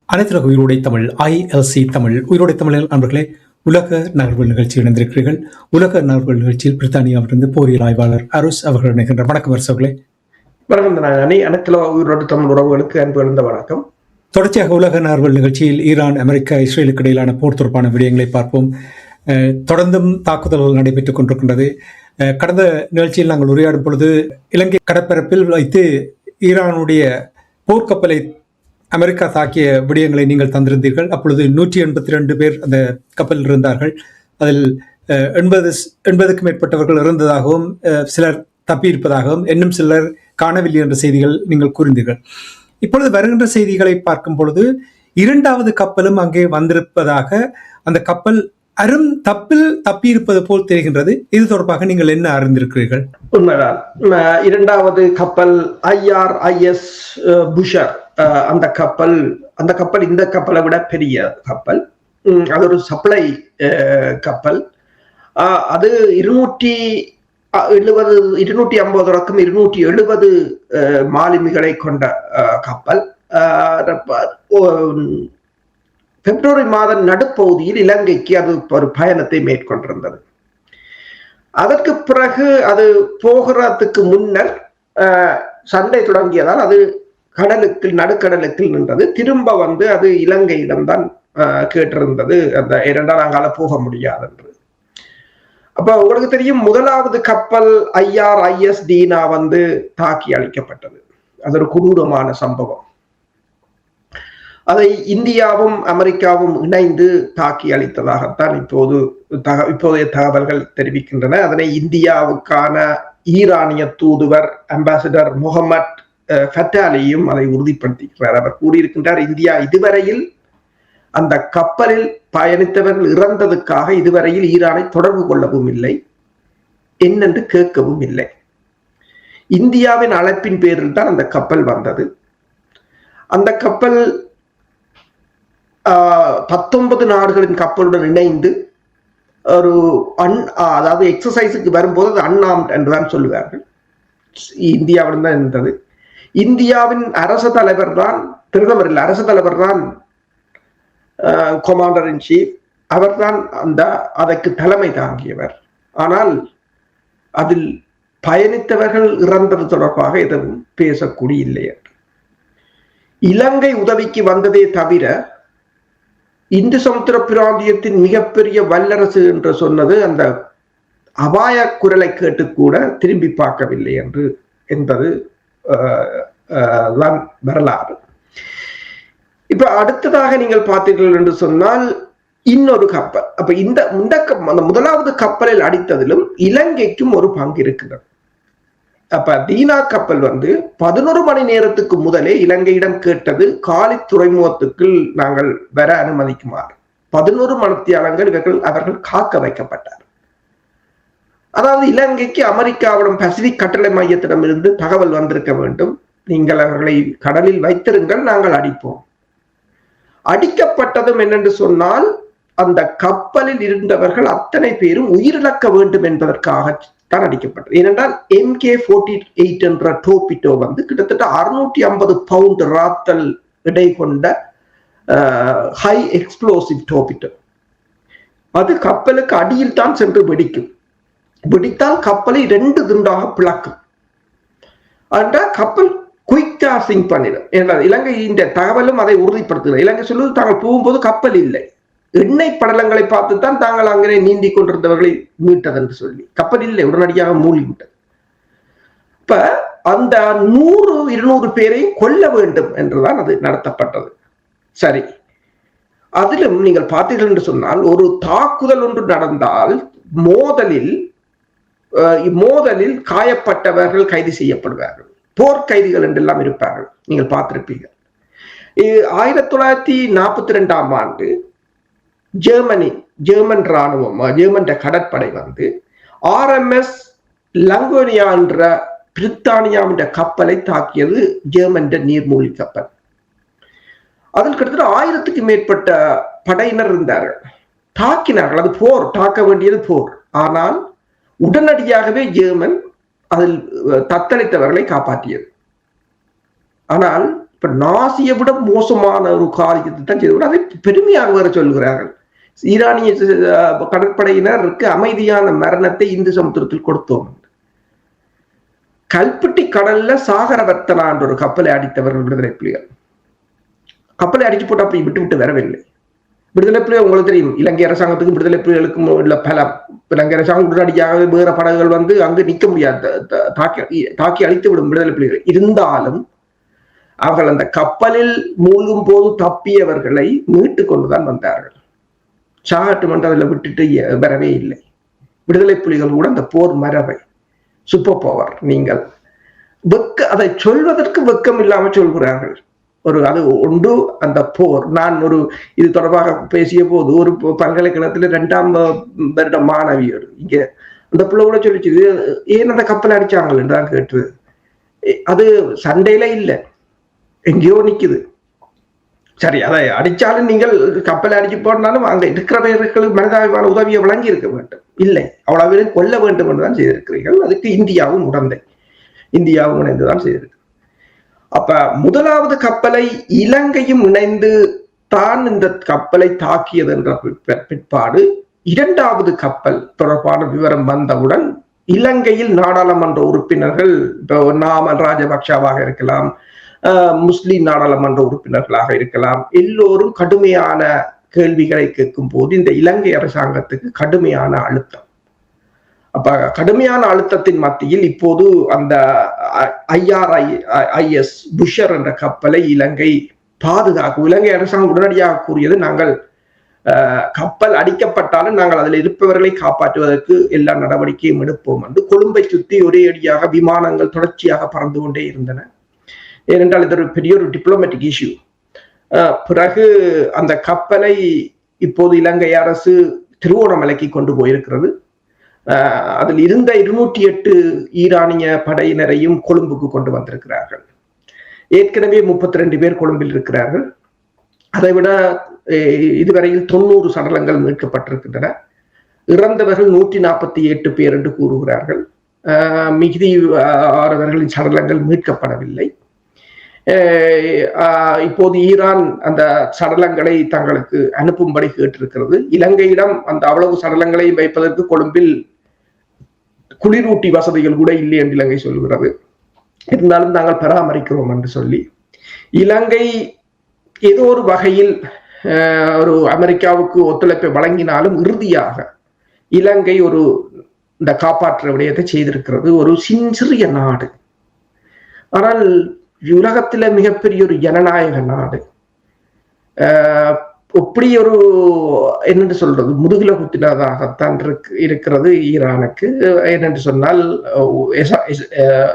அனைத்துலக உயிரோடை தமிழ் ILC தமிழ் உயிரோடை தமிழ் நண்பர்களே, உலக நகர்வுகள் நிகழ்ச்சியில் இணைந்திருக்கிறீர்கள். உலக நகர்வுகள் நிகழ்ச்சியில் பிரித்தானியாவிலிருந்து போரியல் ஆய்வாளர் அருஸ் அவர்கள் இணைகின்ற வணக்கம் அரசர்களே. வணக்கம். அனைத்துலக உயிரோடு தமிழ் உறவுகளுக்கு அன்பு எழுந்த வணக்கம். தொடர்ச்சியாக உலக நகர்வுகள் நிகழ்ச்சியில் ஈரான், அமெரிக்கா, இஸ்ரேலுக்கு இடையிலான போர் தொடர்பான விடயங்களை பார்ப்போம். தொடர்ந்தும் தாக்குதல்கள் நடைபெற்றுக் கொண்டிருக்கின்றது. கடந்த நிகழ்ச்சியில் நாங்கள் உரையாடும் பொழுது இலங்கை கடற்பரப்பில் வைத்து ஈரானுடைய போர்க்கப்பலை அமெரிக்கா தாக்கிய விடயங்களை நீங்கள் தந்திருந்தீர்கள். அப்பொழுது 182 பேர் அந்த கப்பலில் இருந்தார்கள். அதில் 80க்கும் மேற்பட்டவர்கள் இறந்ததாகவும் சிலர் தப்பியிருப்பதாகவும் இன்னும் சிலர் காணவில்லை என்ற செய்திகள் நீங்கள் கூறினீர்கள். இப்பொழுது வருகின்ற செய்திகளை பார்க்கும் பொழுது இரண்டாவது கப்பலும் அங்கே வந்திருப்பதாக, அந்த கப்பல் தப்பியிருப்பது போல் தெரிகின்றது. இது தொடர்பாக நீங்கள் என்ன அறிந்திருக்கிறீர்கள்? உண்மைதான். இரண்டாவது கப்பல் IRIS புஷர், அந்த கப்பல் இந்த கப்பலை விட பெரிய கப்பல். அது ஒரு சப்ளை கப்பல். அது 250 மாலுமிகளை கொண்ட கப்பல். பிப்ரவரி மாத நடுப்பகுதியில் இலங்கைக்கு அது ஒரு பயணத்தை மேற்கொண்டிருந்தது. அதற்கு பிறகு அது போகிறதுக்கு முன்னர் சண்டை தொடங்கியதால் அது நடுக்கடலுக்கு நின்றது. திரும்ப வந்து அது இலங்கையிடம்தான் கேட்டிருந்தது, அந்த இரண்டாம் நாங்கால போக முடியாது என்று. அப்ப உங்களுக்கு தெரியும், முதலாவது கப்பல் IRIS டீனா வந்து தாக்கி அழிக்கப்பட்டது. அது ஒரு கொடூரமான சம்பவம். அதை இந்தியாவும் அமெரிக்காவும் இணைந்து தாக்கி அளித்ததாகத்தான் இப்போதைய தகவல்கள் தெரிவிக்கின்றன. அதனை இந்தியாவுக்கான ஈரானிய தூதுவர் அம்பாசிடர் முகமது ஃபட்டாலியும் அதை உறுதிப்படுத்தியிருக்கிறார். அவர் கூறியிருக்கின்றார், இந்தியா இதுவரையில் அந்த கப்பலில் பயணித்தவர்கள் இறந்ததுக்காக இதுவரையில் ஈரானை தொடர்பு கொள்ளவும் இல்லை, என்னென்று கேட்கவும் இல்லை. இந்தியாவின் அழைப்பின் பேரில் தான் அந்த கப்பல் வந்தது. அந்த கப்பல் 19 நாடுகளின் கப்பலுடன் இணைந்து ஒரு அதாவது எக்ஸசைஸுக்கு வரும்போது அது அன்ஆர்ம்ட் என்றுதான் சொல்லுவார்கள். இந்தியாவுடன் தான் இருந்தது. இந்தியாவின் அரச தலைவர் தான், பிரதமர் இல்லை, அரச தலைவர் தான் கமாண்டர் இன் சீஃப். அவர் தான் அதற்கு தலைமை தாங்கியவர். ஆனால் அதில் பயணித்தவர்கள் இறந்தது தொடர்பாக எதுவும் பேசக்கூடிய இல்லை என்று. இலங்கை உதவிக்கு வந்ததே தவிர இந்து சமுத்திர பிராந்தியத்தின் மிகப்பெரிய வல்லரசு என்று சொன்னது அந்த அபாய குரலை கேட்டு கூட திரும்பி பார்க்கவில்லை என்பது தான் வரலாறு. இப்ப அடுத்ததாக நீங்கள் பார்த்தீர்கள் என்று சொன்னால் இன்னொரு கப்பல். அப்ப இந்த முதலாவது கப்பலில் அடித்ததிலும் இலங்கைக்கும் ஒரு பங்கு இருக்கிறது. அப்ப தீனா கப்பல் வந்து 11 மணி நேரத்துக்கு முதலே இலங்கையிடம் கேட்டது, காலி துறைமுகத்துக்கு நாங்கள் வர அனுமதிக்குமாறு. 11 மணித்தியாலங்கள் அவர்கள் காக்க வைக்கப்பட்டார். அதாவது இலங்கைக்கு அமெரிக்காவிடம் பசிபிக் கட்டளை மையத்திடம் இருந்து தகவல் வந்திருக்க வேண்டும், நீங்கள் அவர்களை கடலில் வைத்திருங்கள், நாங்கள் அடிப்போம். அடிக்கப்பட்டதும் என்னென்று சொன்னால், அந்த கப்பலில் இருந்தவர்கள் அத்தனை பேரும் உயிரிழக்க வேண்டும் என்பதற்காக தான் அடிக்கப்பட்டது. ஏனென்றால் MK-48 என்ற டோபிட்டோ வந்து கிட்டத்தட்ட 650 பவுண்ட் ராத்தல் இடை கொண்ட ஹை எக்ஸ்ப்ளோசிவ் டோபிட்டோ. அது கப்பலுக்கு அடியில் தான் சென்று வெடிக்கும். வெடித்தால் கப்பலை 2 துண்டாக பிளக்கும். அதனால் கப்பல் குயிக்கா சிங்க் பண்ணிடும். இலங்கை இந்த தகவலும் அதை உறுதிப்படுத்துகிறது. இலங்கை சொல்லுவது, தாங்கள் போகும்போது கப்பல் இல்லை, எண்ணெய் படலங்களை பார்த்துத்தான் தாங்கள் அங்கே நீந்தி கொண்டிருந்தவர்களை மீட்டது என்று சொல்லி, கப்பல் இல்லை, உடனடியாக மூழ்கிவிட்டது. இப்ப அந்த 100-200 பேரை கொல்ல வேண்டும் என்றுதான் அது நடத்தப்பட்டது. சரி, அதிலும் நீங்கள் பார்த்தீர்கள் என்று சொன்னால், ஒரு தாக்குதல் ஒன்று நடந்தால் மோதலில் காயப்பட்டவர்கள் கைது செய்யப்படுவார்கள், போர்க்கைதிகள் என்றெல்லாம் இருப்பார்கள். நீங்கள் பார்த்திருப்பீர்கள். 1942ஆம் ஆண்டு ஜெர்மன் ராணுவம், ஜெர்மன் கடற்படை வந்து RMS லங்கோனியா என்ற பிரித்தானியாவின் கப்பலை தாக்கியது. ஜெர்மன் நீர்மூழ்கி கப்பல். அதில் கிட்டத்தட்ட 1000க்கும் மேற்பட்ட படையினர் இருந்தார்கள். தாக்கினார்கள். அது போர், தாக்க வேண்டியது போர். ஆனால் உடனடியாகவே ஜெர்மன் அதில் தத்தளித்தவர்களை காப்பாற்றியது. ஆனால் இப்ப நாசியை விட மோசமான ஒரு காரியத்தை தான் செய்து அதை பெருமையாக வேற சொல்கிறார்கள். ஈரானிய கடற்படையினருக்கு அமைதியான மரணத்தை இந்து சமுத்திரத்தில் கொடுத்தோம். கல்பட்டி கடல்ல சாகரவர்த்தனா என்ற ஒரு கப்பலை அடித்தவர்கள் விடுதலை புலிகள். கப்பலை அடிச்சு போட்டு அப்படி விட்டு விட்டு வரவில்லை. விடுதலை புலிகள் உங்களுக்கு தெரியும், இலங்கை அரசாங்கத்துக்கும் விடுதலை புலிகளுக்கும் உள்ள பலம். இலங்கை அரசாங்கம் உடனடியாக வேற படகுகள் வந்து அங்கு நிற்க முடியாது, தாக்கி அழித்து விடும் விடுதலை புலிகள். இருந்தாலும் அவர்கள் அந்த கப்பலில் மூழ்கும் போது தப்பியவர்களை மீட்டு கொண்டுதான் வந்தார்கள். சாகட்டும் என்று அதில் விட்டுட்டு வரவே இல்லை. விடுதலை புலிகள் கூட அந்த போர் மரபை சூப்பர் பவர். நீங்கள் அதை சொல்வதற்கு வெக்கம் இல்லாமல் சொல்கிறார்கள். அது ஒன்று அந்த போர். நான் இது தொடர்பாக பேசிய போது ஒரு பல்கலைக்கழகத்துல 2ஆம் வருட மாணவியர் இங்க அந்த பிள்ளை கூட சொல்லிச்சு, ஏன் அந்த கப்பல் அடிச்சாங்க என்றுதான் கேட்டு. அது சண்டையில இல்லை, எங்கேயோ நிக்குது. சரி, அதை அடிச்சாலும் நீங்கள் கப்பலை அடிச்சு போனாலும் அங்க இருக்கிறவர்களுக்கு மனிதாபிமான உதவியை வழங்கி இருக்க வேண்டும். இல்லை, அவ்வளவு கொல்ல வேண்டும் என்றுதான் செய்திருக்கிறீர்கள். அதுக்கு இந்தியாவும் இணைந்துதான் செய்திருக்கு. அப்ப முதலாவது கப்பலை இலங்கையும் இணைந்து தான் இந்த கப்பலை தாக்கியது என்ற பிற்பாடு 2வது கப்பல் தொடர்பான விவரம் வந்தவுடன் இலங்கையில் நாடாளுமன்ற உறுப்பினர்கள், நாமல் ராஜபக்ஷவாக இருக்கலாம், முஸ்லிம் நாடாளுமன்ற உறுப்பினர்களாக இருக்கலாம், எல்லோரும் கடுமையான கேள்விகளை கேட்கும் போது இந்த இலங்கை அரசாங்கத்துக்கு கடுமையான அழுத்தம். அப்ப கடுமையான அழுத்தத்தின் மத்தியில் இப்போது அந்த IRIS புஷர் என்ற கப்பலை இலங்கை பாதுகாக்கும். இலங்கை அரசாங்கம் உடனடியாக கூறியது, நாங்கள் கப்பல் அடிக்கப்பட்டாலும் நாங்கள் அதில் இருப்பவர்களை காப்பாற்றுவதற்கு எல்லா நடவடிக்கையும் எடுப்போம் என்று. கொழும்பை சுற்றி ஒரே அடியாக விமானங்கள் தொடர்ச்சியாக பறந்து கொண்டே இருந்தன. ஏனென்றால் இது ஒரு பெரிய ஒரு டிப்ளமேட்டிக் இஷ்யூ. பிறகு அந்த கப்பலை இப்போது இலங்கை அரசு திருவோணமலைக்கு கொண்டு போயிருக்கிறது. அதில் இருந்த 208 ஈரானிய படையினரையும் கொழும்புக்கு கொண்டு வந்திருக்கிறார்கள். ஏற்கனவே 32 பேர் கொழும்பில் இருக்கிறார்கள். அதைவிட இதுவரையில் 90 சடலங்கள் மீட்கப்பட்டிருக்கின்றன. இறந்தவர்கள் 148 பேர் என்று கூறுகிறார்கள். மிகுதி ஆறவர்களின் சடலங்கள் மீட்கப்படவில்லை. இப்போது ஈரான் அந்த சடலங்களை தங்களுக்கு அனுப்பும்படி கேட்டிருக்கிறது. இலங்கையிடம் அந்த அவ்வளவு சடலங்களையும் வைப்பதற்கு கொழும்பில் குளிரூட்டி வசதிகள் கூட இல்லை என்று இலங்கை சொல்கிறது. இருந்தாலும் நாங்கள் பராமரிக்கிறோம் என்று சொல்லி இலங்கை ஏதோ ஒரு வகையில் ஒரு அமெரிக்காவுக்கு ஒத்துழைப்பை வழங்கினாலும் இறுதியாக இலங்கை இந்த காப்பாற்ற விடயத்தை செய்திருக்கிறது. ஒரு சிறிய நாடு, ஆனால் உலகத்துல மிகப்பெரிய ஒரு ஜனநாயக நாடு. எப்படி என்னென்று சொல்றது, முதுகுல குத்தினதாகத்தான் இருக்கிறது ஈரானுக்கு. என்னென்று சொன்னால்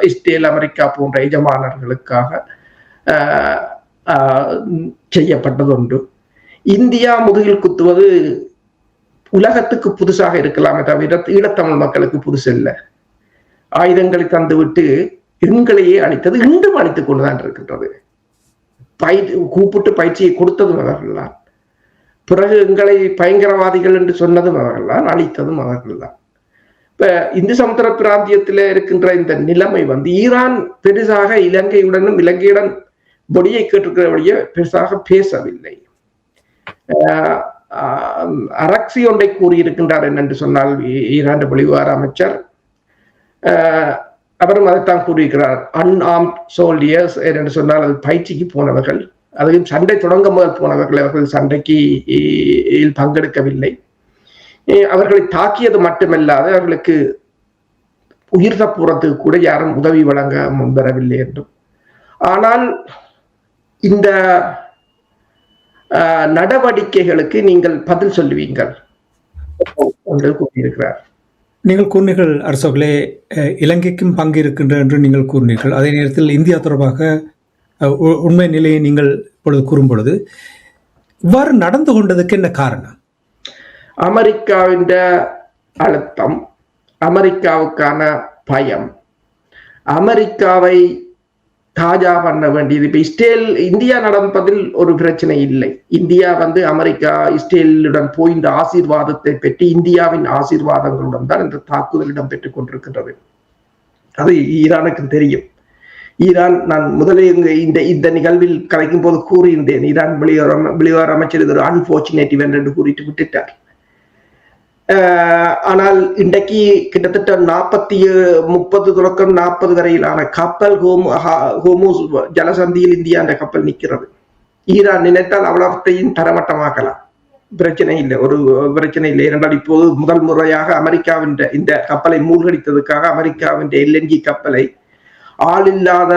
இஸ்ரேல் அமெரிக்கா போன்ற எஜமானர்களுக்காக செய்யப்பட்டது ஒன்று. இந்தியா முதுகில் குத்துவது உலகத்துக்கு புதுசாக இருக்கலாமே தவிர ஈழத்தமிழ் மக்களுக்கு புதுசு இல்லை. ஆயுதங்களை தந்துவிட்டு எங்களையே அழித்தது, இன்றும் அழித்துக் கொண்டுதான் இருக்கின்றது. கூப்பிட்டு பயிற்சியை கொடுத்ததும் அவர்கள்தான். பிறகு எங்களை பயங்கரவாதிகள் என்று சொன்னதும் அவர்கள்தான், அழித்ததும் அவர்கள்தான். இப்ப இந்து சமுத்திர பிராந்தியத்தில் இருக்கின்ற இந்த நிலைமை ஈரான் பெருசாக இலங்கையுடனும் இலங்கையுடன் பொடியை கேட்டிருக்கிறபடியே பெருசாக பேசவில்லை. அரக்சி ஒன்றை கூறியிருக்கின்றார் என்னென்று சொன்னால் ஈரான் வெளிவார அமைச்சர், அவரும் அதைத்தான் கூறியிருக்கிறார். அன்ஆர்ம்ட் சோல்டியர்ஸ் என்று சொன்னால் அது பயிற்சிக்கு போனவர்கள், அதையும் சண்டை தொடங்க முதல் போனவர்கள். அவர்கள் சண்டைக்கு பங்கெடுக்கவில்லை. அவர்களை தாக்கியது மட்டுமல்லாது அவர்களுக்கு உயிர் தப்புறத்துக்கு கூட யாரும் உதவி வழங்க முன்வரவில்லை என்றும். ஆனால் இந்த நடவடிக்கைகளுக்கு நீங்கள் பதில் சொல்லுவீங்கள் என்று கூறியிருக்கிறார். நீங்கள் கூறினீர்கள் அரசர்களே, இலங்கைக்கும் பங்கு இருக்கின்ற என்று நீங்கள் கூறினீர்கள். அதே நேரத்தில் இந்தியா தொடர்பாக உண்மை நிலையை நீங்கள் இப்பொழுது கூறும் பொழுது இவ்வாறு நடந்து கொண்டதுக்கு என்ன காரணம்? அமெரிக்காவின் அழுத்தம், அமெரிக்காவுக்கான பயம், அமெரிக்காவை தாஜா பண்ண வேண்டியது. இப்ப இந்தியா நடப்பதில் ஒரு பிரச்சனை இல்லை. இந்தியா அமெரிக்கா இஸ்ரேலுடன் போய் இந்த ஆசீர்வாதத்தை பெற்று இந்தியாவின் ஆசீர்வாதங்களுடன் தான் இந்த தாக்குதல் இடம்பெற்றுக் கொண்டிருக்கின்றது. அது ஈரானுக்கு தெரியும். ஈரான், நான் முதலே இந்த இந்த நிகழ்வில் கலைக்கும் போது கூறியிருந்தேன், ஈரான் வெளியுறவு அமைச்சர் இது ஒரு அன்பார்ச்சுனேட் இவென்ட் என்று கூறிட்டு விட்டுட்டார். ஆனால் இன்றைக்கு கிட்டத்தட்ட 30 தொடக்கம் 40 வரையிலான கப்பல் ஹோமூஸ் ஜலசந்தியில் இந்தியா அந்த கப்பல் நிற்கிறது. ஈரான் நினைத்தால் அவ்வளத்தையும் தரமட்டமாக்கலாம், பிரச்சனை இல்லை, ஒரு பிரச்சனை இல்லை. ஏனென்றால் இப்போது முதல் முறையாக அமெரிக்காவின் இந்த கப்பலை மூழ்கடித்ததுக்காக அமெரிக்காவின் LNG கப்பலை ஆள் இல்லாத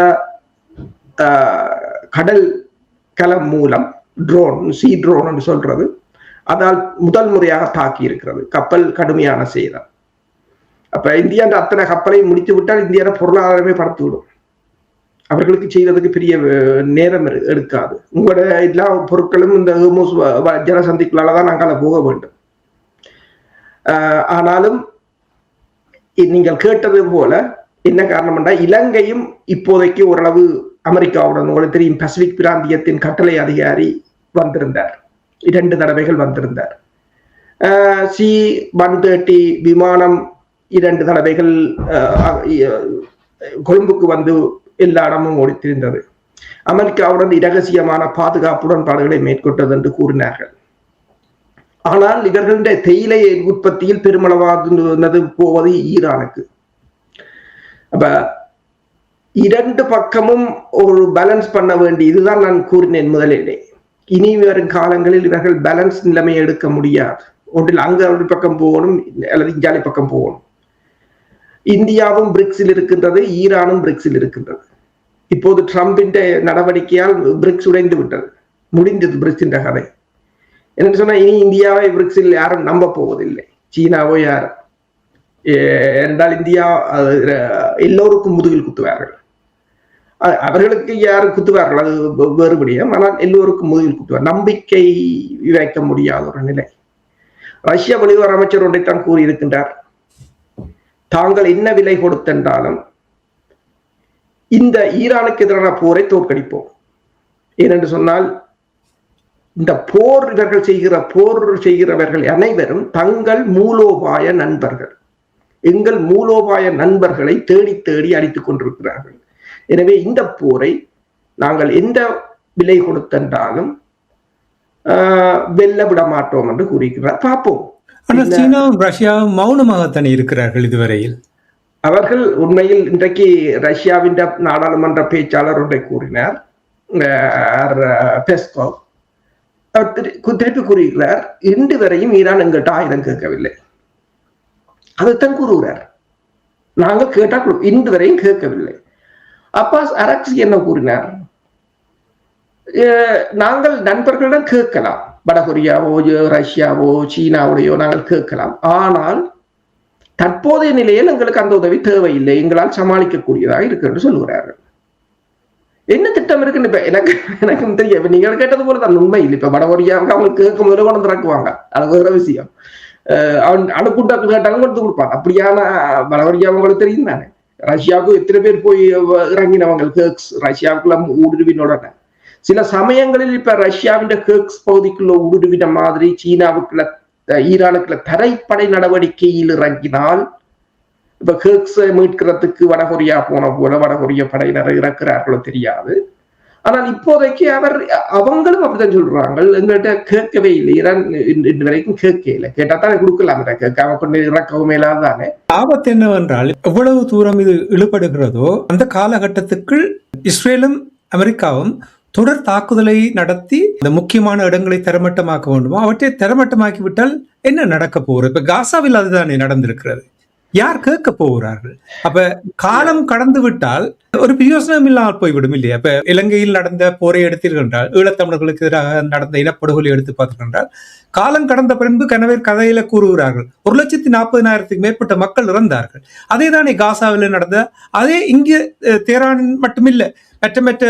கடல் கலம் மூலம் சி ட்ரோன் என்று சொல்றது, அதால் முதல் முறையாக தாக்கி இருக்கிறது. கப்பல் கடுமையான சேதம். அப்ப இந்தியா அத்தனை கப்பலை முடித்து விட்டால் இந்தியா பொருளாதாரமே படுத்துவிடும். அவர்களுக்கு செய்வதற்கு பெரிய நேரம் எடுக்காது. உங்களோட எல்லா பொருட்களும் இந்த ஜலசந்திக்குள்ளாலதான் நாங்கள் போக வேண்டும். ஆனாலும் நீங்கள் கேட்டது போல என்ன காரணம் என்றால், இலங்கையும் இப்போதைக்கு ஓரளவு அமெரிக்காவுடன், உங்களுக்கு தெரியும், பசிபிக் பிராந்தியத்தின் கட்டளை அதிகாரி வந்திருந்தார், 2 தடவைகள் வந்திருந்தார். C-130 விமானம் 2 தடவைகள் கொழும்புக்கு வந்து எல்லா இடமும் ஓடித்திருந்தது. அமெரிக்காவுடன் இரகசியமான பாதுகாப்பு உடன்பாடுகளை மேற்கொண்டது என்று கூறினார்கள். ஆனால் இவர்களுடைய தேயிலை உற்பத்தியில் பெருமளவானது போவது ஈரானுக்கு. அப்ப 2 பக்கமும் ஒரு பேலன்ஸ் பண்ண வேண்டி, இதுதான் நான் கூறினேன் முதலிலே. இனி வரும் காலங்களில் இவர்கள் பேலன்ஸ் நிலைமையை எடுக்க முடியாது. ஒன்றில் அங்க ஒரு பக்கம் போகணும் அல்லது இந்தியாவை பக்கம் போகணும். இந்தியாவும் பிரிக்ஸில் இருக்கின்றது, ஈரானும் பிரிக்ஸில் இருக்கின்றது. இப்போது ட்ரம்பின் நடவடிக்கையால் பிரிக்ஸ் உடைந்து விட்டது, முடிந்தது பிரிக்ஸின் கதை. என்னன்னு சொன்னா, இனி இந்தியாவை பிரிக்ஸில் யாரும் நம்ப போவதில்லை, சீனாவோ யாரும். என்றால் இந்தியா எல்லோருக்கும் முதுகில் குத்துவார்கள். அவர்களுக்கு யாரும் குத்துவார்கள், அது வேறுபடியும். ஆனால் எல்லோருக்கும் முதுகில் குத்துவார். நம்பிக்கை வைக்க முடியாத ஒரு நிலை. ரஷ்ய வெளியுறவு அமைச்சர் ஒன்றைத்தான் கூறியிருக்கின்றார், தாங்கள் என்ன விலை கொடுத்தென்றாலும் இந்த ஈரானுக்கு எதிரான போரை தோற்கடிப்போம். ஏனென்று சொன்னால், இந்த இவர்கள் செய்கிறவர்கள் அனைவரும் தங்கள் மூலோபாய நண்பர்கள், எங்கள் மூலோபாய நண்பர்களை தேடி தேடி அடித்துக் கொண்டிருக்கிறார்கள். எனவே இந்த போரை நாங்கள் எந்த விலை கொடுத்தென்றாலும் வெல்ல விட மாட்டோம் என்று கூறுகிறார். பார்ப்போம். ஆனால் சீனாவும் ரஷ்யாவும் மௌனமாகத்தானே இருக்கிறார்கள் இதுவரையில். அவர்கள் உண்மையில் இன்றைக்கு ரஷ்யாவின் நாடாளுமன்ற பேச்சாளர் ஒன்றை கூறினார், பெஸ்கோவ். அவர் திருப்பி கூறுகிறார், இன்று வரையும் ஈரான் எங்கள்கிட்ட ஆயுதம் கேட்கவில்லை. அதைத்தான் கூறுகிறார். நாங்கள் கேட்டால் இன்று வரையும் கேட்கவில்லை. அப்பாஸ் அரக்சி என்ன கூறினார், நாங்கள் நண்பர்களிடம் கேட்கலாம், வடகொரியாவோ ரஷ்யாவோ சீனாவோடையோ நாங்கள் கேட்கலாம், ஆனால் தற்போதைய நிலையில் எங்களுக்கு அந்த உதவி தேவையில்லை, எங்களால் சமாளிக்கக்கூடியதாக இருக்கு என்று சொல்லுகிறார்கள். என்ன திட்டம் இருக்குன்னு இப்ப எனக்கும் தெரியும். நீங்கள் கேட்டது போல தான் உண்மை இல்லை. இப்ப வடகொரியாவுக்கு அவங்களுக்கு கேட்கும் போது கொண்டு திறக்குவாங்க, அது வேற விஷயம். அணுக்கூட்டாக்கு கேட்டாலும் கொடுத்து கொடுப்பாங்க. அப்படியான வடகொரியா அவங்களுக்கு தெரியும் தானே. ரஷ்யாவுக்கு எத்தனை பேர் போய் இறங்கினவங்க ரஷ்யாவுக்குள்ள ஊடுருவினோட. சில சமயங்களில் இப்ப ரஷ்யாவின் கேர்க்ஸ் பகுதிக்குள்ள ஊடுருவின மாதிரி சீனாவுக்குள்ள ஈரானுக்குள்ள தரைப்படை நடவடிக்கையில் இறங்கினால், இப்ப கேர்க்ஸ் மீட்கிறதுக்கு வடகொரியா போன போல வடகொரிய படையினர் இறக்குறார்களோ தெரியாது. ஆனால் இப்போதைக்கு அவங்களும் அப்படித்தான் சொல்றாங்க, எங்கள்கிட்ட கேட்கவே இல்லை, ஈரான் இன்று வரைக்கும் கேட்க இல்லை. கேட்டா தானே கொடுக்கலாம், கேட்காம கொண்டு இறக்கவும் இல்லாதானே. ஆபத்து என்னவென்றால், எவ்வளவு தூரம் இது இழுபடுகிறதோ அந்த காலகட்டத்துக்குள் இஸ்ரேலும் அமெரிக்காவும் தொடர் தாக்குதலை நடத்தி இந்த முக்கியமான இடங்களை தரமட்டமாக்க வேண்டுமோ அவற்றை தரமட்டமாக்கி விட்டால் என்ன நடக்க போகிறது? இப்ப காசாவில் அதுதானே நடந்திருக்கிறது. யார் கேட்க போகிறார்கள்? அப்ப காலம் கடந்து விட்டால் ஒரு பிரயோசனம் இல்லாமல் போய்விடும் இல்லையா? இப்ப இலங்கையில் நடந்த போரை எடுத்தீர்கள், ஈழத்தமிழர்களுக்கு எதிராக நடந்த இனப்படுகொலை எடுத்து பார்த்தீர்கள், காலம் கடந்த பின்பு கனவேர் கதையில கூறுகிறார்கள் 1,40,000 மேற்பட்ட மக்கள் இறந்தார்கள். அதே தானே காசாவில் நடந்த, அதே இங்கே தேரானில் மட்டுமில்லை மற்ற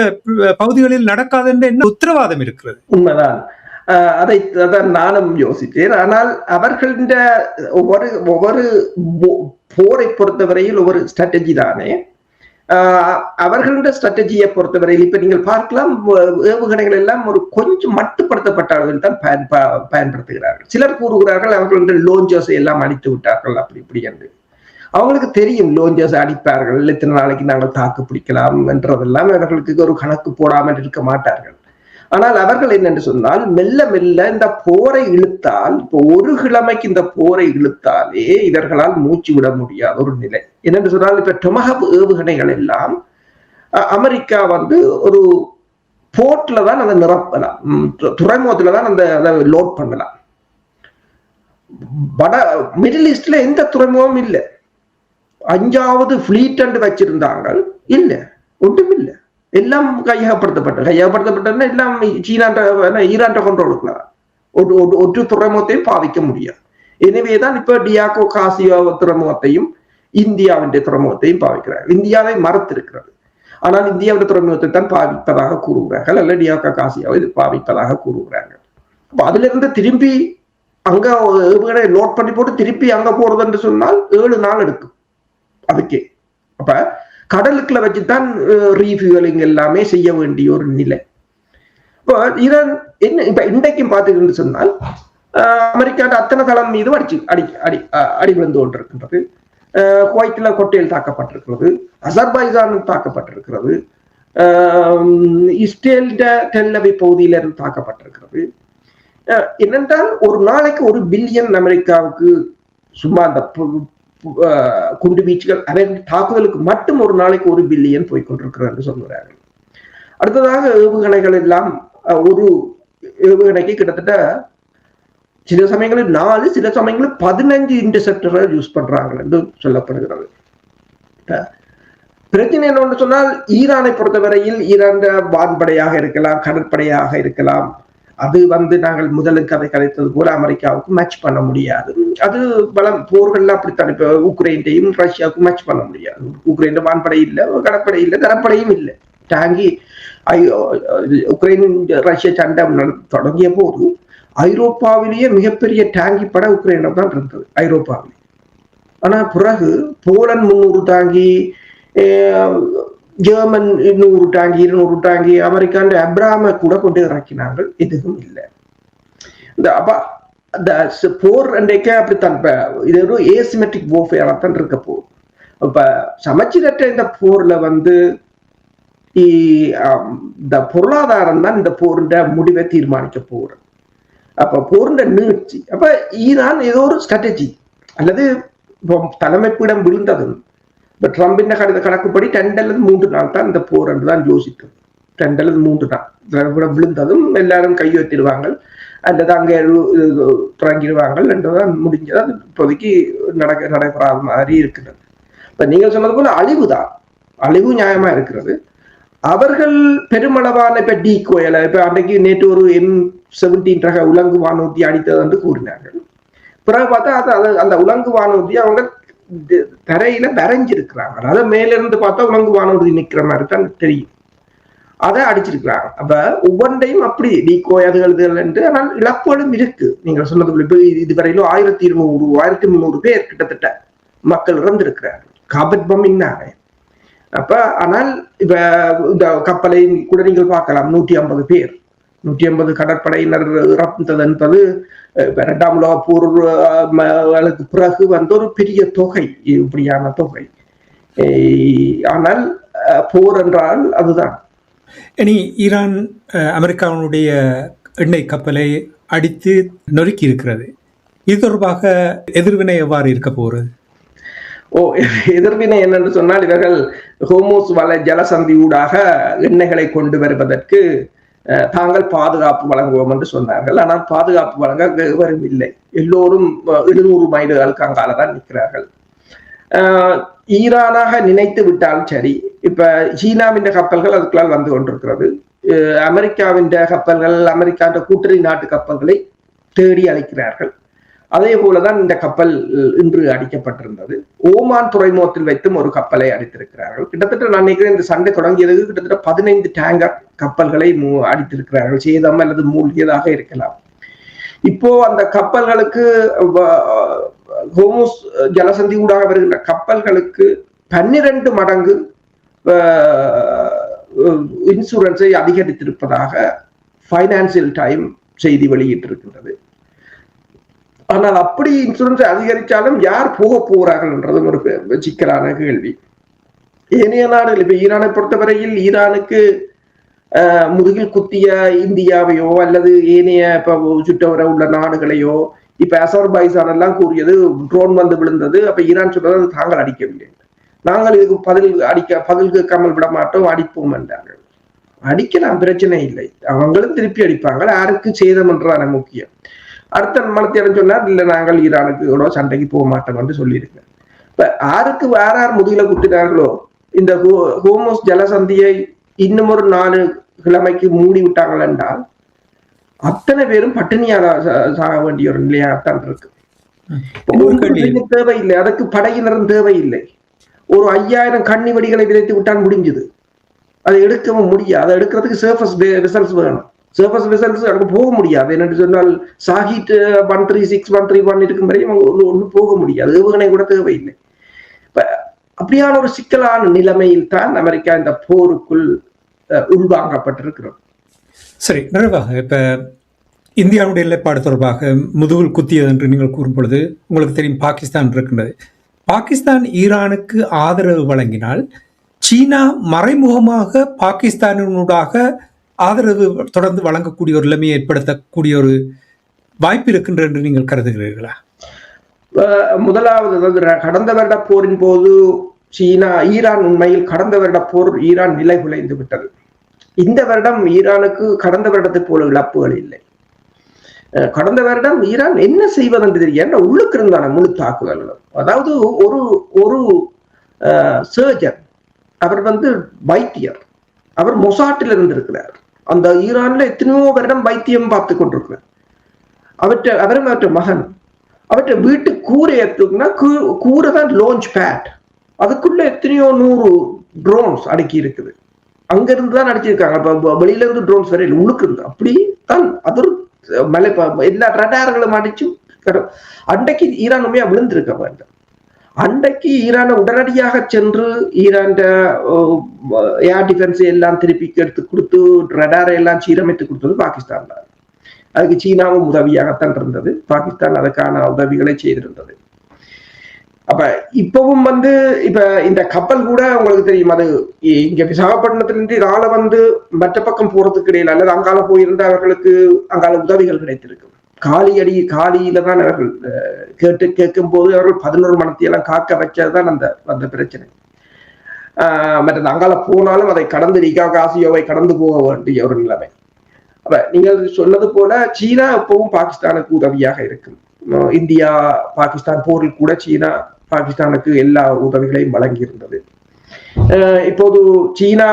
பகுதிகளில் நடக்காது என்ற என்ன உத்தரவாதம் இருக்கிறது? உண்மைதான். அதான் நானும் யோசித்தேன். ஆனால் அவர்களின் ஒவ்வொரு போரை பொறுத்தவரையில் ஒவ்வொரு ஸ்ட்ராட்டஜி தானே. அவர்களுடைய ஸ்ட்ராட்டஜியை பொறுத்தவரையில் இப்ப நீங்கள் பார்க்கலாம், ஏவுகணைகள் எல்லாம் ஒரு கொஞ்சம் மட்டுப்படுத்தப்பட்ட அளவில் தான் பயன்படுத்துகிறார்கள். சிலர் கூறுகிறார்கள் அவர்களுடைய லோஞ்சர்ஸை எல்லாம் அடித்து விட்டார்கள் அப்படி இப்படி என்று. அவங்களுக்கு தெரியும் லோஞ்சர்ஸ் அடிப்பார்கள், எத்தனை நாளைக்கு நாங்கள் தாக்கு பிடிக்கலாம் என்றதெல்லாம் அவர்களுக்கு ஒரு கணக்கு போடாமல் இருக்க மாட்டார்கள். ஆனால் அவர்கள் என்னென்று சொன்னால் மெல்ல மெல்ல இந்த போரை இழுத்தால், இப்போ ஒரு கிழமைக்கு இந்த போரை இழுத்தாலே இவர்களால் மூச்சு விட முடியாத ஒரு நிலை. என்னென்று சொன்னால் இப்ப டொமஹாப் ஏவுகணைகள் எல்லாம் அமெரிக்கா வந்து ஒரு போர்ட்ல தான் அதை நிரப்பலாம், துறைமுகத்துல தான் அந்த லோட் பண்ணலாம். மிடில் ஈஸ்ட்ல எந்த துறைமுகமும் இல்லை. 5வது ஃபிளீட் வச்சிருந்தாங்க, இல்ல ஒன்றும் இல்லை, எல்லாம் கையகப்படுத்தப்பட்டதுன்னா எல்லாம் ஈரான் கண்ட்ரோலுக்குள்ள ஒரு துறைமுகத்தையும் பாதிக்க முடியாது. எனவேதான் இப்ப டியாகோ காசியோ துறைமுகத்தையும் இந்தியாவின் துறைமுகத்தையும் பாவிக்கிறார்கள். இந்தியாவை மறுத்திருக்கிறது, ஆனால் இந்தியாவுடைய துறைமுகத்தை தான் பாவிப்பதாக கூறுகிறார்கள், அல்ல டியாகோ காசியாவை பாவிப்பதாக கூறுகிறார்கள். அப்ப அதுல இருந்து திரும்பி அங்க லோட் பண்ணி போட்டு திருப்பி அங்க போறது என்று சொன்னால் 7 நாள் எடுக்கும் அதுக்கே. அப்ப கடலுக்குள்ள வச்சுதான் ரீஃபியூலிங் எல்லாமே செய்ய வேண்டிய ஒரு நிலை. இப்போ ஈரான் என்ன இப்ப இன்றைக்கும் பார்த்துக்கிட்டு சொன்னால் அமெரிக்காவோட அத்தனை தளம் மீது அடி விழுந்து கொண்டிருக்கின்றது. குவைத்துல கொட்டையில் தாக்கப்பட்டிருக்கிறது, அசர்பைஜான் தாக்கப்பட்டிருக்கிறது, இஸ்ரேல் டெல் அவீவ் பகுதியிலிருந்து தாக்கப்பட்டிருக்கிறது. என்னென்றால் ஒரு நாளைக்கு 1 பில்லியன் அமெரிக்காவுக்கு சும்மா அந்த குண்டு வீச்சுகள் தாக்குதலுக்கு மட்டும் ஒரு நாளைக்கு 1 பில்லியன் போய்கொண்டிருக்கிறது என்று சொல்கிறார்கள். அடுத்ததாக ஏவுகணைகள் எல்லாம் ஒரு ஏவுகணைக்கு கிட்டத்தட்ட சில சமயங்களில் 4, சில சமயங்களில் 15 இன்டர்செப்டர்கள் யூஸ் பண்றாங்க என்று சொல்லப்படுகிறது. பிரச்சனை என்னன்னு சொன்னால் ஈரானை பொறுத்தவரையில் ஈரான் வான்படையாக இருக்கலாம், கடற்படையாக இருக்கலாம், அது வந்து நாங்கள் முதலுக்கு அதை கதைத்தது போல அமெரிக்காவுக்கு மேட்ச் பண்ண முடியாது. அது பலம் போர்கள் அப்படித்தான். இப்ப உக்ரைனையும் ரஷ்யாவுக்கும் மேட்ச் பண்ண முடியாது. உக்ரைன் வான்படை இல்லை, கடற்படை இல்லை, தரப்படையும் இல்லை. டாங்கி உக்ரைன் ரஷ்யா சண்டை தொடங்கிய போது ஐரோப்பாவிலேயே மிகப்பெரிய டாங்கி படை உக்ரைனில் தான் இருந்தது ஐரோப்பாவில். ஆனா பிறகு போலந்து 300 டாங்கி, ஜெர்மன் 100 டாங்கி, 200 டாங்கி, அமெரிக்காண்ட அப்ராம கூட கொண்டு இறக்கினார்கள், எதுவும் இல்லை. இந்த போர் அன்றைக்கு அப்படித்தான். இது ஒரு ஏசிமெட்ரிக் வார்ஃபேரா தான் இருக்க போகுது. இப்ப சமச்சீரற்ற இந்த போர்ல வந்து இந்த பொருளாதாரம் தான் இந்த போருண்ட முடிவை தீர்மானிக்க போறது. அப்ப போருண்ட நீட்சி, அப்ப ஈரான் ஏதோ ஒரு ஸ்ட்ராட்டஜி அல்லது தலைமைப்பிடம் விழுந்ததும் இப்ப ட்ரம்பின் கணக்குப்படி 2 அல்லது 3 நாள் தான் இந்த போர் என்று தான் யோசிக்கும். 2 அல்லது 3 நாள் விழுந்ததும் எல்லாரும் கையெழுத்திடுவாங்க அல்லது அங்கே தொடங்கிடுவாங்க என்றுதான் முடிஞ்சது. அது இப்போதைக்கு நடைபெறாத மாதிரி இருக்கிறது. இப்ப நீங்கள் சொன்னது போல அழிவுதான், அழிவு நியாயமா இருக்கிறது. அவர்கள் பெருமளவான இப்ப டீகோயல இப்ப அன்றைக்கு நேற்று ஒரு M17 ரக உலங்கு வானூர்தி அடித்தது என்று கூறினார்கள். பிறகு பார்த்தா அந்த உலங்கு வானூர்தி அவங்க தரையில வரைஞ்சிருக்கிறாங்க. அதாவது மேல இருந்து பார்த்தா உலங்கு வானூர்தி நிக்கிற மாதிரி தான் தெரியும், அதை அடிச்சிருக்கிறாங்க. அப்ப ஒவ்வொன்றையும் அப்படி டீகோய் அதுகள் என்று, ஆனால் இழப்புகளும் இருக்கு. நீங்க சொன்னது இப்ப இதுவரையிலும் 1200 1300 பேர் கிட்டத்தட்ட மக்கள் இறந்திருக்கிறார்கள் காபட் பம்மிங்னாலே. அப்ப ஆனால் இப்ப இந்த கப்பலை கூட நீங்கள் பார்க்கலாம், 150 பேர், 150 கடற்படையினர் இறந்தது என்பது 2ஆம் உலக போருக்கு பிறகு வந்து ஒரு பெரிய தொகை, இப்படியான தொகை. ஆனால் போர் என்றால் அதுதான். இனி ஈரான் அமெரிக்காவுடைய எண்ணெய் கப்பலை அடித்து நொறுக்கி இருக்கிறது. இது தொடர்பாக எதிர்வினை எவ்வாறு இருக்க போகிறது? எதிர்வினை என்னென்று சொன்னால், இவர்கள் ஹோமோஸ் ஜலசந்தி ஊடாக எண்ணெய்களை கொண்டு வருவதற்கு தாங்கள் பாதுகாப்பு வழங்குவோம் என்று சொன்னார்கள். ஆனால் பாதுகாப்பு வழங்க எவரும் இல்லை. எல்லோரும் 700 மைல்களுக்கு அங்காலதான் நிற்கிறார்கள். ஈரானாக நினைத்து விட்டாலும் சரி, இப்ப சீனாவின் கப்பல்கள் அதுக்குள்ளால் வந்து கொண்டிருக்கிறது. அமெரிக்காவின் கப்பல்கள், அமெரிக்காவின் கூட்டணி நாட்டு கப்பல்களை தேடி அழைக்கிறார்கள். அதே போலதான் இந்த கப்பல் இன்று அடிக்கப்பட்டிருந்தது. ஓமான் துறைமுகத்தில் வைத்தும் ஒரு கப்பலை அடித்திருக்கிறார்கள். கிட்டத்தட்ட நான் நினைக்கிறேன் இந்த சண்டை தொடங்கியதுக்கு கிட்டத்தட்ட 15 டேங்கர் கப்பல்களை அடித்திருக்கிறார்கள். சேதம் அல்லது மூழ்கியதாக இருக்கலாம். இப்போ அந்த கப்பல்களுக்கு ஹோமோஸ் ஜலசந்தி ஊடாக வருகின்ற கப்பல்களுக்கு 12 மடங்கு இன்சூரன்ஸை அதிகரித்திருப்பதாக ஃபைனான்சியல் டைம் செய்தி வெளியிட்டிருக்கின்றது. ஆனால் அப்படி இன்சூரன்ஸ் அதிகரித்தாலும் யார் போக போகிறார்கள் என்றதும் ஒரு சிக்கலான கேள்வி. ஏனைய நாடுகள் இப்ப ஈரானை பொறுத்தவரையில் ஈரானுக்கு முதுகில் குத்திய இந்தியாவையோ அல்லது ஏனைய இப்ப சுற்றவர உள்ள நாடுகளையோ இப்ப அசர்பைசான் எல்லாம் கூறியது ட்ரோன் வந்து விழுந்தது, அப்ப ஈரான் சொன்னது தாங்கள் அடிக்கவில்லை, நாங்கள் இதுக்கு பதில் கேட்காமல் விட மாட்டோம், அடிப்போம் என்றார்கள். அடிக்கலாம், பிரச்சனை இல்லை, அவங்களும் திருப்பி அடிப்பாங்க, யாருக்கு சேதம் என்றான முக்கியம். அடுத்த மனத்திடம் சொன்னார் இல்ல நாங்கள் ஈரானுக்கு சண்டைக்கு போக மாட்டோம் என்று சொல்லியிருக்கேன். இப்ப யாருக்கு யார் முதுகில குத்தினார்களோ இந்த ஹோமோஸ் ஜலசந்தியை இன்னும் ஒரு 4 கிழமைக்கு மூடி விட்டாங்கள் என்றால் அத்தனை பேரும் பட்டினியால சாக வேண்டிய ஒரு நிலையாகத்தான் இருக்கு. தேவையில்லை, அதுக்கு படையினரும் தேவையில்லை. ஒரு 5000 கண்ணி வெடிகளை விதைத்து விட்டால் முடிஞ்சது, அதை எடுக்கவும் முடியாது. அதை எடுக்கிறதுக்கு சர்ஃபஸ் வெசல்ஸ் வேணும், சர்ஃபஸ் வெசல்ஸ் அங்கே போக முடியாது. என்னென்று சொன்னால் சாகிட் 136 131 இருக்கும் வரையும் ஒன்றும் போக முடியாது, ஏவுகணை கூட தேவையில்லை. இப்ப அப்படியான ஒரு சிக்கலான நிலைமையில் தான் அமெரிக்கா இந்த போருக்குள் உள்வாங்கப்பட்டிருக்கிறது. சரி, நிறைவாக இப்ப இந்தியாவுடைய நிலைப்பாடு தொடர்பாக முதுகில் குத்தியது என்று நீங்கள் கூறும் பொழுது உங்களுக்கு தெரியும் பாகிஸ்தான் இருக்கின்றது. பாகிஸ்தான் ஈரானுக்கு ஆதரவு வழங்கினால் சீனா மறைமுகமாக பாகிஸ்தானினூடாக ஆதரவு தொடர்ந்து வழங்கக்கூடிய ஒரு நிலைமையை ஏற்படுத்தக்கூடிய ஒரு வாய்ப்பு இருக்கின்ற என்று நீங்கள் கருதுகிறீர்களா? முதலாவது கடந்த வருட போரின் போது ஈரான் உண்மையில் கடந்த வருட போர் ஈரான் நிலை குலைந்து விட்டது. இந்த வருடம் ஈரானுக்கு கடந்த வருடத்தை போல இழப்புகள் இல்லை. கடந்த வருடம் ஈரான் என்ன செய்வதென்று தெரிய உள்ளுக்கு இருந்தான முழு தாக்குதல்களும். அதாவது ஒரு சர்ஜன், அவர் வைத்தியர், அவர் மொசாட்டில் இருந்திருக்கிறார். அந்த ஈரான்ல எத்தனையோ வருடம் வைத்தியம் பார்த்து கொண்டிருக்கிறார். அவற்ற மகன் அவற்றை வீட்டு கூரை ஏற்றுக்குன்னா கூரை தான் லான்ச் பேட், அதுக்குள்ள எத்தனையோ 100 ட்ரோன்ஸ் அடுக்கி இருக்குது. அங்க இருந்து தான் அடிச்சிருக்காங்க, வெளியில இருந்து ட்ரோன்ஸ் வரையில் உள்ளுக்கு இருந்து அப்படி தான். அது ஒரு மலை எல்லா ரடார்களும் அடிச்சும் அண்டைக்கு ஈரான் உண்மையா விழுந்திருக்க வேண்டும். அண்டைக்கு ஈரானை உடனடியாக சென்று ஈரான் ஏர் டிஃபென்ஸ் எல்லாம் திருப்பி எடுத்து கொடுத்து ரடாரை எல்லாம் சீரமைத்து கொடுத்தது பாகிஸ்தான் தான். அதுக்கு சீனாவும் உதவியாகத்தான் இருந்தது, பாகிஸ்தான் அதுக்கான உதவிகளை செய்திருந்தது. அப்ப இப்பவும் இப்ப இந்த கப்பல் கூட உங்களுக்கு தெரியும், அது இங்க விசாகப்பட்டினத்திலிருந்து இதால மற்ற பக்கம் போறதுக்கு இடையில அல்லது அங்கால போயிருந்த அவர்களுக்கு அங்கால உதவிகள் கிடைத்திருக்கும். காலியில தான் அவர்கள் கேட்கும் போது அவர்கள் 11 மணத்தையெல்லாம் காக்க வச்சதுதான் அந்த பிரச்சனை. மற்றது அங்கால போனாலும் அதை கடந்து காசியோவை கடந்து போக வேண்டிய ஒரு நிலைமை. அப்ப நீங்கள் சொன்னது போல சீனா எப்பவும் பாகிஸ்தானுக்கு உதவியாக இருக்கும். இந்தியா பாகிஸ்தான் போரில் கூட சீனா பாகிஸ்தானுக்கு எல்லா உதவிகளையும் வழங்கி இருந்தது. இப்போது சீனா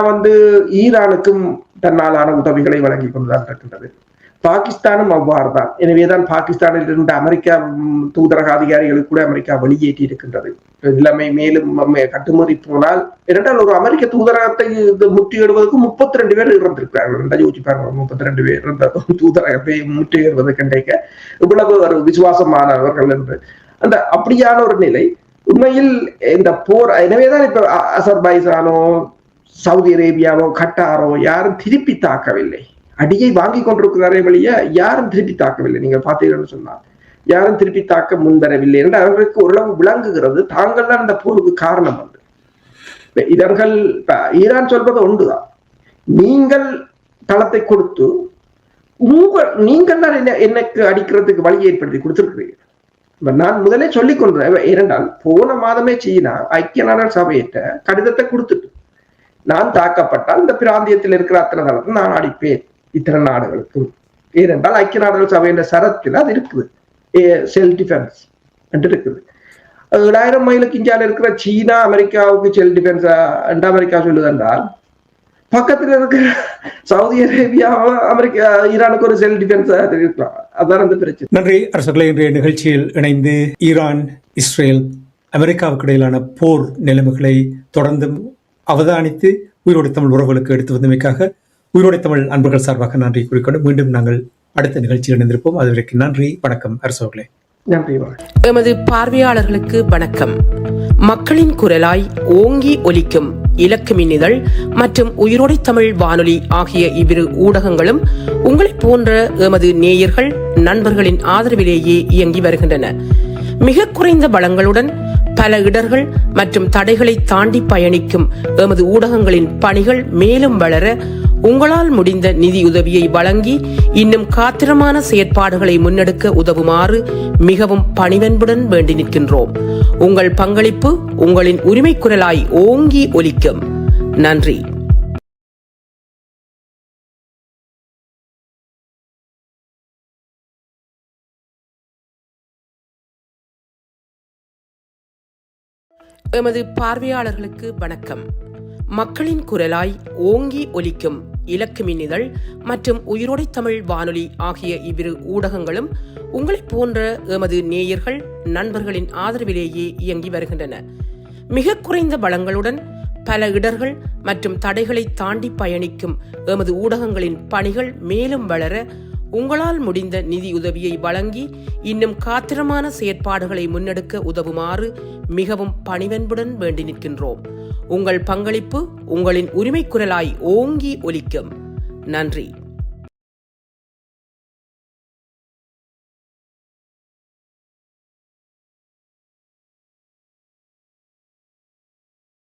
ஈரானுக்கும் தன்னாலான உதவிகளை வழங்கி கொண்டுதான் இருக்கின்றது. பாகிஸ்தானும் அவ்வாறுதான். எனவேதான் பாகிஸ்தானில் இருந்த அமெரிக்கா தூதரக அதிகாரிகளுக்கு கூட அமெரிக்கா வெளியேற்றி இருக்கின்றது. நிலைமை மேலும் கட்டுமறி போனால், இரண்டால் ஒரு அமெரிக்க தூதரகத்தை முற்றுகையிடுவதற்கு 32 பேர் இறந்திருக்கிறார்கள். யோசிச்சு பாருங்க, 32 பேர் இருந்த தூதரகத்தை முற்றுகையிடுவதற்கு இவ்வளவு ஒரு விசுவாசமானவர்கள் என்று அந்த அப்படியான ஒரு நிலை. உண்மையில் இந்த போர், எனவேதான் இப்ப அசர்பைசானோ சவுதி அரேபியாவோ கட்டாரோ யாரும் திருப்பி தாக்கவில்லை. அடியை வாங்கி கொண்டிருக்கிறாரே வழிய யாரும் திருப்பி தாக்கவில்லை. நீங்க பாத்தீங்கன்னு சொன்னா யாரும் திருப்பி தாக்க முன்வரவில்லை என்று அவர்களுக்கு ஓரளவு விளங்குகிறது. தாங்கள் தான் இந்த போருக்கு காரணம். இவர்கள் ஈரான் சொல்வது ஒன்றுதான், நீங்கள் தளத்தை கொடுத்து நீங்கள் தான் எனக்கு அடிக்கிறதுக்கு வழி ஏற்படுத்தி கொடுத்திருக்கிறீர்கள். நான் முதலே சொல்லிக் கொண்டேன். ஏனென்றால் போன மாதமே சீனா ஐக்கிய நாடுகள் சபையிட்ட கடிதத்தை கொடுத்துட்டு, நான் தாக்கப்பட்டால் இந்த பிராந்தியத்தில் இருக்கிற அத்தனை தளத்தை நான் அடிப்பேன் இத்தனை நாடுகளுக்கு. ஏனென்றால் ஐக்கிய நாடுகள் சபையின் சரத்தில் அது இருக்குது, செல்ஃப் டிஃபென்ஸ் என்று இருக்குது. 7000 மைலுக்கு இந்தியாவில் இருக்கிற சீனா அமெரிக்காவுக்கு செல்ஃப் டிஃபென்ஸ் என்று அமெரிக்கா சொல்லுது என்றால், பக்கத்தில் இருக்கிற சவுதி அரேபியா அமெரிக்கா ஈரானுக்கு ஒரு செல்ஃப் டிஃபென்ஸ் இருக்கலாம். அதான் அந்த பிரச்சனை. நன்றி அரசுகளை. இன்றைய நிகழ்ச்சியில் இணைந்து ஈரான் இஸ்ரேல் அமெரிக்காவுக்கு இடையிலான போர் நிலைமைகளை தொடர்ந்து அவதானித்து உயிரோடை தமிழ் உறவுகளுக்கு எடுத்து வந்தமைக்காக உயிரோடை தமிழ் அன்பர்கள் சார்பாக நன்றி கூறிக்கொண்டு மீண்டும் நாங்கள் அடுத்த நிகழ்ச்சியில் இணைந்திருப்போம். அதுவரைக்கும் நன்றி, வணக்கம் அரசுகளே. நன்றி. எமது பார்வையாளர்களுக்கு வணக்கம். மக்களின் குரலாய் ஓங்கி ஒலிக்கும் இலக்கு மின்னிதழ் மற்றும் உயிரோடை தமிழ் வானொலி ஆகிய இவ்விரு ஊடகங்களும் உங்களைப் போன்ற எமது நேயர்கள் நண்பர்களின் ஆதரவிலேயே இயங்கி வருகின்றன. மிக குறைந்த வளங்களுடன் பல இடர்கள் மற்றும் தடைகளை தாண்டி பயணிக்கும் எமது ஊடகங்களின் பணிகள் மேலும் வளர உங்களால் முடிந்த நிதியுதவியை வழங்கி இன்னும் காத்திரமான செயற்பாடுகளை முன்னெடுக்க உதவுமாறு மிகவும் பணிவன்புடன் வேண்டி நிற்கின்றோம். உங்கள் பங்களிப்பு உங்களின் உரிமை குரலாய் ஓங்கி ஒலிக்கும். நன்றி. எமது பார்வையாளர்களுக்கு வணக்கம். மக்களின் குரலாய் ஓங்கி ஒலிக்கும் இலக்கு மின்னிதழ் மற்றும் உயிரோடை தமிழ் வானொலி ஆகிய இவ்விரு ஊடகங்களும் உங்களைப் போன்ற எமது நேயர்கள் நண்பர்களின் ஆதரவிலேயே இயங்கி வருகின்றன. மிக குறைந்த வளங்களுடன் பல இடர்கள் மற்றும் தடைகளை தாண்டி பயணிக்கும் எமது ஊடகங்களின் பணிகள் மேலும் வளர உங்களால் முடிந்த நிதியுதவியை வழங்கி இன்னும் காத்திரமான செயற்பாடுகளை முன்னெடுக்க உதவுமாறு மிகவும் பணிவன்புடன் வேண்டி நிற்கின்றோம். உங்கள் பங்களிப்பு உங்களின் உரிமை குரலாய் ஓங்கி ஒலிக்கும். நன்றி.